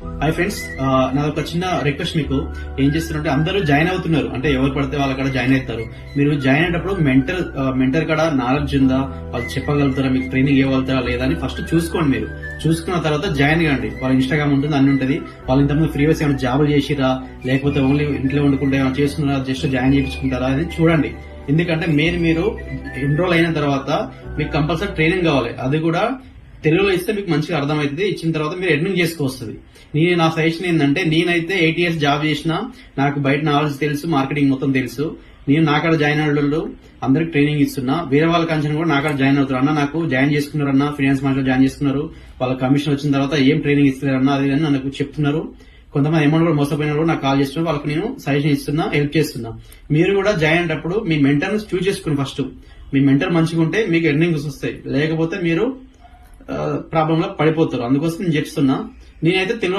Hi friends, నాదొక చిన్న request. మీకు ఏం చేస్తున్నారంటే అందరూ జాయిన్ అవుతున్నారు, అంటే ఎవరు పడితే వాళ్ళ కాడ జాయిన్ అవుతారు. మీరు జాయిన్ అయినప్పుడు మెంటర్ కాడ నాలెడ్జ్ ఉందా, వాళ్ళు చెప్పగలుగుతారా, మీకు ట్రైనింగ్ ఇవ్వగలుగుతారా లేదా అని ఫస్ట్ చూసుకోండి. మీరు చూసుకున్న తర్వాత జాయిన్ కాండి. వాళ్ళ ఇన్స్టాగ్రామ్ ఉంటుంది, అన్ని ఉంటుంది. వాళ్ళు ఇంతకుముందు ఫ్రీవేస్ ఏమైనా జాబులు చేసిరా, లేకపోతే ఓన్లీ ఇంట్లో వండుకుంటే ఏమైనా చేస్తున్నారా, జస్ట్ జాయిన్ చేయించుకుంటారా అని చూడండి. ఎందుకంటే మీరు ఎన్రోల్ అయిన తర్వాత మీకు కంపల్సరీ ట్రైనింగ్ కావాలి. అది కూడా తెలుగులో ఇస్తే మీకు మంచిగా అర్థమవుతుంది. ఇచ్చిన తర్వాత మీరు అడ్మిన్ చేసుకోవస్తుంది. నా సజెషన్ ఏంటంటే, నేనైతే 8 years జాబ్ చేసిన, నాకు బయట నాలెడ్జ్ తెలుసు, మార్కెటింగ్ మొత్తం తెలుసు. నేను నాకాడ జాయిన్ అయిన వాళ్ళు అందరికి ట్రైనింగ్ ఇస్తున్నా. వేరే వాళ్ళ కంచెన్ కూడా నాకాడ జాయిన్ అవుతారు. అన్న నాకు జాయిన్ చేసుకున్నారు, అన్న ఫైనాన్స్ మార్కెట్ జాయిన్ చేసుకున్నారు, వాళ్ళ కమిషన్ వచ్చిన తర్వాత ఏం ట్రైనింగ్ ఇస్తున్నారన్న అది అని నాకు చెప్తున్నారు. కొంతమంది అమౌంట్ కూడా మోసపోయిన వాళ్ళు నాకు కాల్ చేస్తున్నారు. వాళ్ళకి నేను సజెషన్ ఇస్తున్నా, హెల్ప్ చేస్తున్నా. మీరు కూడా జాయిన్ అయినప్పుడు మీ మెంటర్ ను చూస్ చేసుకుని ఫస్ట్ మీ మెంటర్ మంచిగా ఉంటే మీకు ఎర్నింగ్స్ వస్తాయి, లేకపోతే మీరు ప్రాబ్లం లో పడిపోతారు. అందుకోసం నేను చెప్తున్నా. నేనైతే